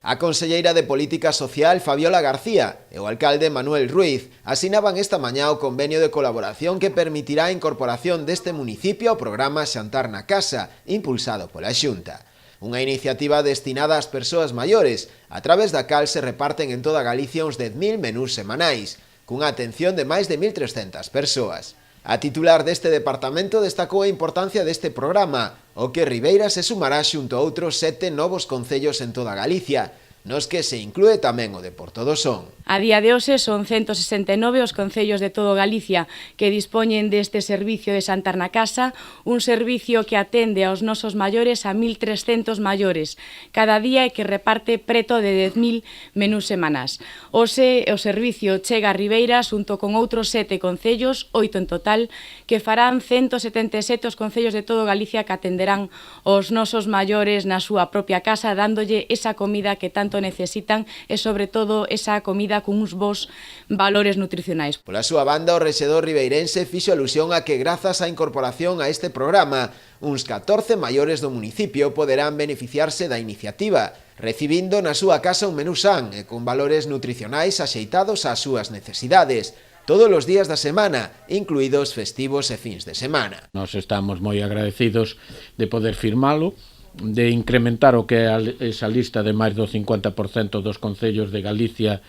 A conselleira de Política Social, Fabiola García, e o alcalde Manuel Ruiz asinaban esta mañá o convenio de colaboración que permitirá a incorporación deste municipio ao programa Xantar na Casa, impulsado pola Xunta. Unha iniciativa destinada ás persoas maiores, a través da cal se reparten en toda Galicia uns 10.000 menús semanais, cunha atención de máis de 1.300 persoas. A titular deste departamento destacou a importancia deste programa, o que Ribeira se sumará xunto a outros 7 novos concellos en toda Galicia, nos que se inclúe tamén o de Porto do Son. A día de hoxe son 169 os concellos de todo Galicia que dispoñen deste servicio de Xantar na Casa, un servicio que atende aos nosos maiores a 1.300 maiores cada día e que reparte preto de 10.000 menús semanás. Hoxe o servicio chega a Ribeira xunto con outros 7 concellos, 8 en total, que farán 177 os concellos de todo Galicia que atenderán os nosos maiores na súa propia casa, dándolle esa comida que tanto necesitan e, sobre todo, esa comida con uns bons valores nutricionais. Pola súa banda, o rexedor ribeirense fixo alusión a que, grazas á incorporación a este programa, uns 14 maiores do municipio poderán beneficiarse da iniciativa, recibindo na súa casa un menú san e con valores nutricionais axeitados ás súas necesidades, todos os días da semana, incluídos festivos e fins de semana. Nos estamos moi agradecidos de poder firmalo, de incrementar o que é esa lista de máis do 50% dos concellos de Galicia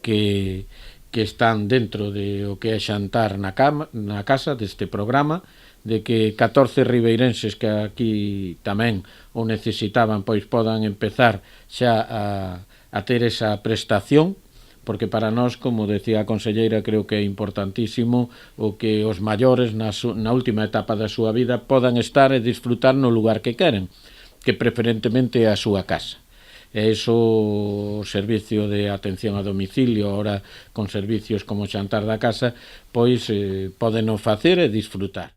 que están dentro de o que é Xantar na Casa deste programa, de que 14 ribeirenses que aquí tamén o necesitaban pois podan empezar xa a ter esa prestación, porque para nós, como decía a conselleira, creo que é importantísimo o que os maiores na última etapa da súa vida podan estar e disfrutar no lugar que queren, que preferentemente é a súa casa. E iso, o servicio de atención a domicilio, ahora con servicios como Xantar da Casa, pois poden facer e disfrutar.